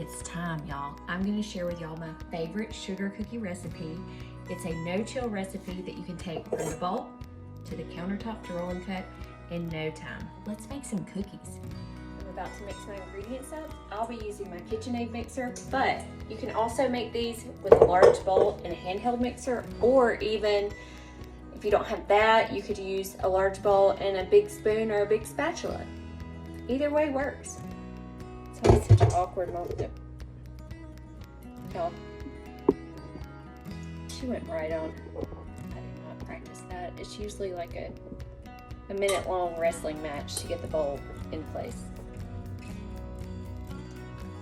It's time, y'all. I'm gonna share with y'all my favorite sugar cookie recipe. It's a no-chill recipe that you can take from the bowl to the countertop to roll and cut in no time. Let's make some cookies. I'm about to mix my ingredients up. I'll be using my KitchenAid mixer, but you can also make these with a large bowl and a handheld mixer, or even if you don't have that, you could use a large bowl and a big spoon or a big spatula. Either way works. It's always such an awkward moment. Oh, she went right on. I did not practice that. It's usually like a minute-long wrestling match to get the bowl in place.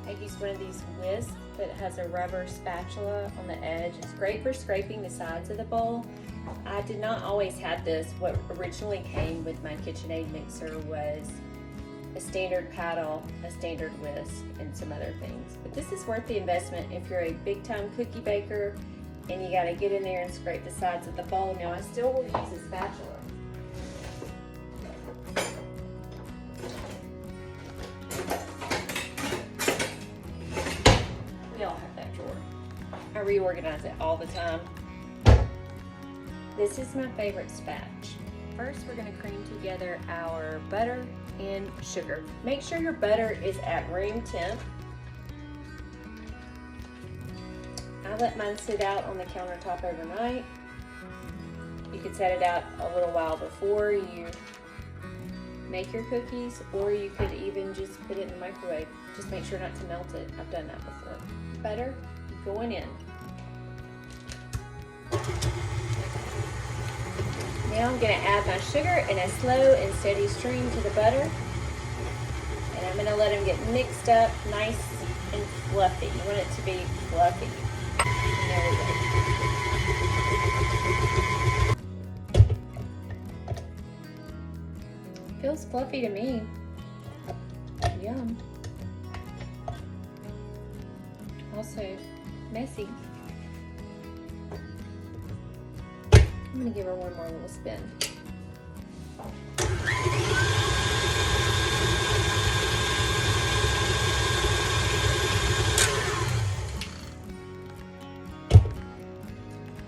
I used one of these whisks that has a rubber spatula on the edge. It's great for scraping the sides of the bowl. I did not always have this. What originally came with my KitchenAid mixer was a standard paddle, a standard whisk, and some other things. But this is worth the investment if you're a big-time cookie baker and you gotta get in there and scrape the sides of the bowl. Now I still will use a spatula. We all have that drawer. I reorganize it all the time. This is my favorite spatch. First, we're gonna cream together our butter and sugar. Make sure your butter is at room temp. I let mine sit out on the countertop overnight. You could set it out a little while before you make your cookies, or you could even just put it in the microwave. Just make sure not to melt it. I've done that before. Butter going in. Now I'm going to add my sugar in a slow and steady stream to the butter. And I'm going to let them get mixed up nice and fluffy. You want it to be fluffy. There we go. Feels fluffy to me. Yum. Also messy. I'm going to give her one more little spin.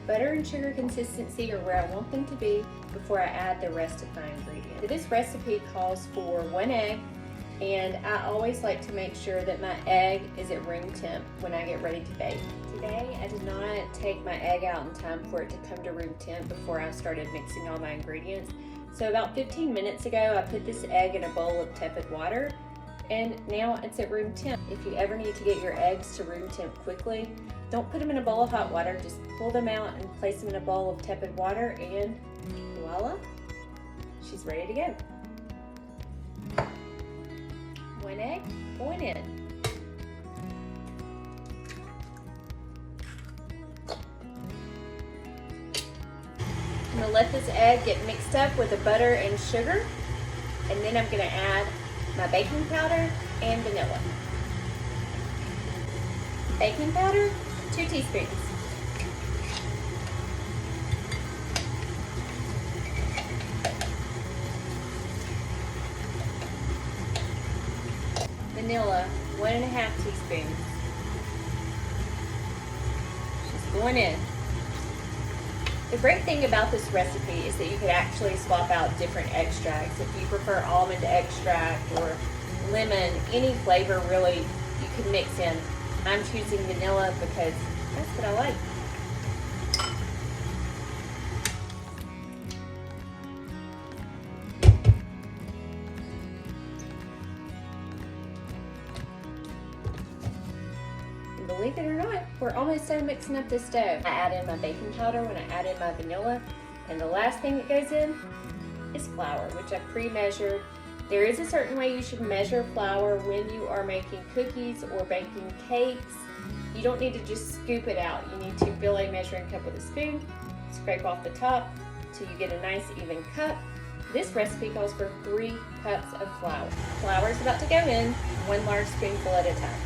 Butter and sugar consistency are where I want them to be before I add the rest of my ingredients. This recipe calls for 1 egg, and I always like to make sure that my egg is at room temp when I get ready to bake. Today, I did not take my egg out in time for it to come to room temp before I started mixing all my ingredients. So about 15 minutes ago, I put this egg in a bowl of tepid water, and now it's at room temp. If you ever need to get your eggs to room temp quickly, don't put them in a bowl of hot water, just pull them out and place them in a bowl of tepid water, and voila, she's ready to go. 1 egg going in. I'm going to let this egg get mixed up with the butter and sugar, and then I'm going to add my baking powder and vanilla. Baking powder, 2 teaspoons. Vanilla, 1.5 teaspoons. She's going in. The great thing about this recipe is that you could actually swap out different extracts. If you prefer almond extract or lemon, any flavor really you can mix in. I'm choosing vanilla because that's what I like. And believe it or not, we're almost done mixing up this dough. I add in my baking powder when I add in my vanilla, and the last thing that goes in is flour, which I pre-measured. There is a certain way you should measure flour when you are making cookies or baking cakes. You don't need to just scoop it out. You need to fill a measuring cup with a spoon, scrape off the top till you get a nice even cup. This recipe calls for 3 cups of flour. Flour is about to go in, 1 large spoonful at a time.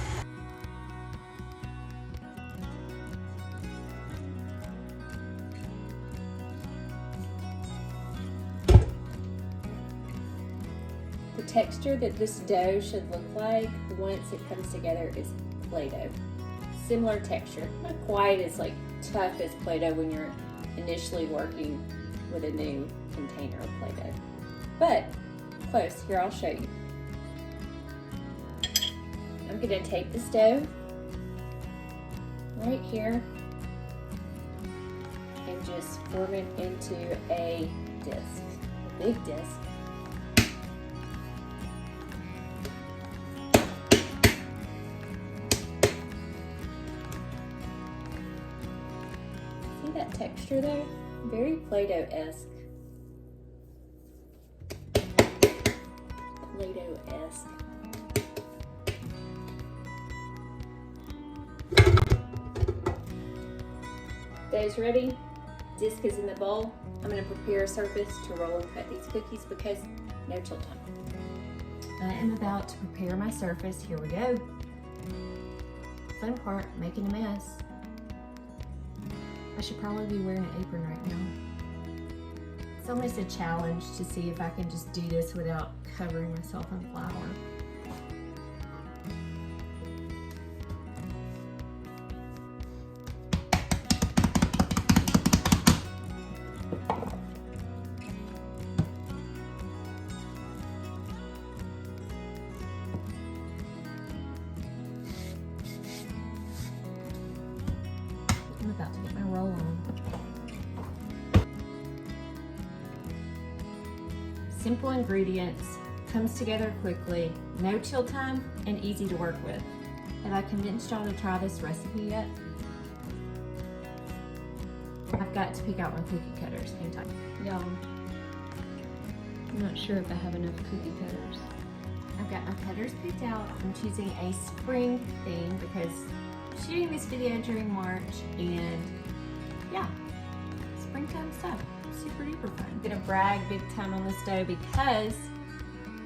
The texture that this dough should look like once it comes together is Play-Doh. Similar texture, not quite as like tough as Play-Doh when you're initially working with a new container of Play-Doh, but close. Here, I'll show you. I'm going to take this dough right here and just form it into a disc, a big disc. See that texture there? Very Play-Doh-esque. Play-Doh-esque. Dough's ready. Disc is in the bowl. I'm going to prepare a surface to roll and cut these cookies because no chill time. I am about to prepare my surface. Here we go. Fun part, making a mess. I should probably be wearing an apron right now. It's almost a challenge to see if I can just do this without covering myself in flour. I'm about to get my roll on. Simple ingredients, comes together quickly, no chill time, and easy to work with. Have I convinced y'all to try this recipe yet? I've got to pick out my cookie cutters. Hang tight. Y'all, I'm not sure if I have enough cookie cutters. I've got my cutters picked out. I'm choosing a spring theme because I'm shooting this video during March, and yeah, springtime stuff. Super duper fun. I'm gonna brag big time on this dough because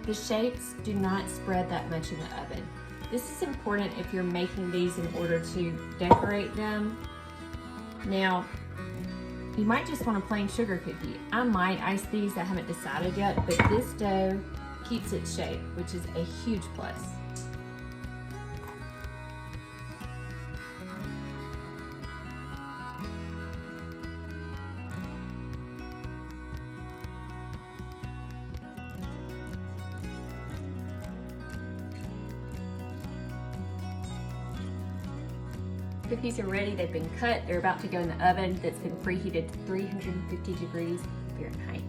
the shapes do not spread that much in the oven. This is important if you're making these in order to decorate them. Now, you might just want a plain sugar cookie. I might ice these, I haven't decided yet, but this dough keeps its shape, which is a huge plus. Cookies are ready, they've been cut, they're about to go in the oven that's been preheated to 350 degrees Fahrenheit.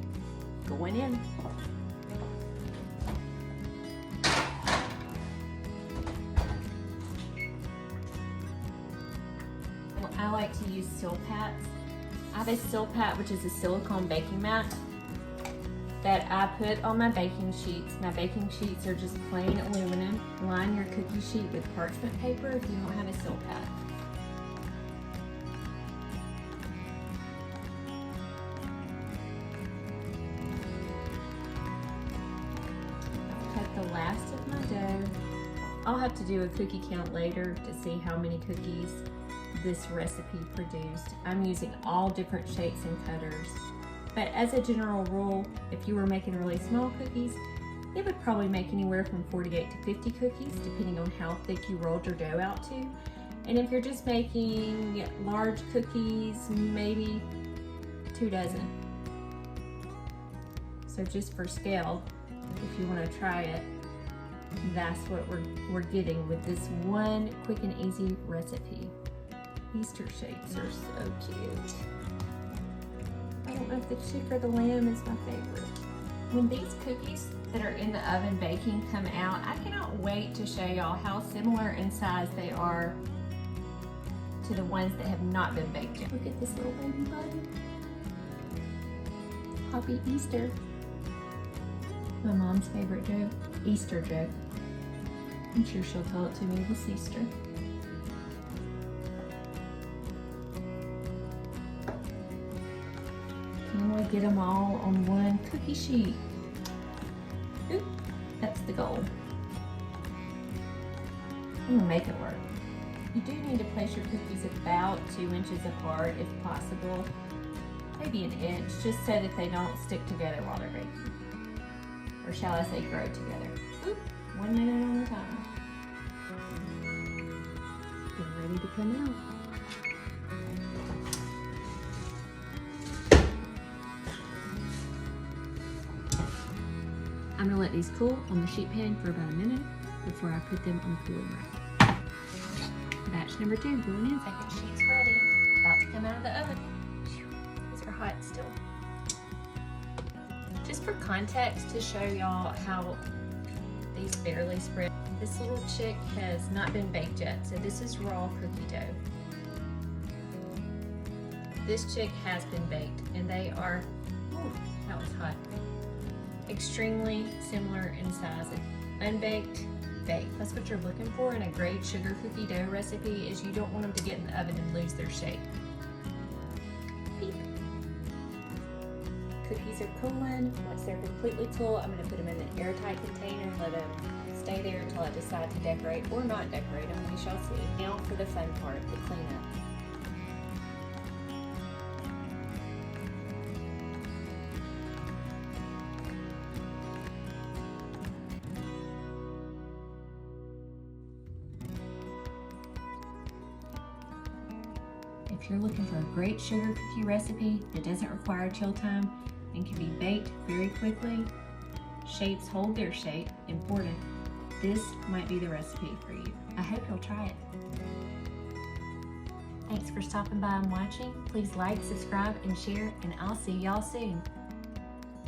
Going in. I like to use Silpats. I have a Silpat, which is a silicone baking mat that I put on my baking sheets. My baking sheets are just plain aluminum. Line your cookie sheet with parchment paper if you don't have a Silpat. The last of my dough. I'll have to do a cookie count later to see how many cookies this recipe produced. I'm using all different shapes and cutters, but as a general rule, if you were making really small cookies, it would probably make anywhere from 48 to 50 cookies depending on how thick you rolled your dough out to. And if you're just making large cookies, maybe 2 dozen. So just for scale, if you want to try it, that's what we're getting with this one quick and easy recipe. Easter shapes are so cute. I don't know if the chick or the lamb is my favorite. When these cookies that are in the oven baking come out, I cannot wait to show y'all how similar in size they are to the ones that have not been baked yet. Look at this little baby buddy. Happy Easter. My mom's favorite joke, Easter joke. I'm sure she'll tell it to me this Easter. Can we get them all on one cookie sheet? Oop, that's the goal. I'm gonna make it work. You do need to place your cookies about 2 inches apart if possible. Maybe an inch, just so that they don't stick together while they're baking. Or shall I say grow together. Oop, 1 minute at a time. They're ready to come out. I'm gonna let these cool on the sheet pan for about a minute before I put them on the cooling rack. Batch number 2 going in. Second sheet's ready. About to come out of the oven. These are hot still. Just for context, to show y'all how these barely spread. This little chick has not been baked yet, so this is raw cookie dough. This chick has been baked, and they are, ooh, that was hot, extremely similar in size. Unbaked, baked. That's what you're looking for in a great sugar cookie dough recipe, is you don't want them to get in the oven and lose their shape. Beep. Cookies are cooling. Once they're completely cool, I'm going to put them in an airtight container and let them stay there until I decide to decorate or not decorate them. We shall see. Now for the fun part, the cleanup. If you're looking for a great sugar cookie recipe that doesn't require chill time and can be baked very quickly, shapes hold their shape, important, this might be the recipe for you. I hope you'll try it. Thanks for stopping by and watching. Please like, subscribe, and share, and I'll see y'all soon.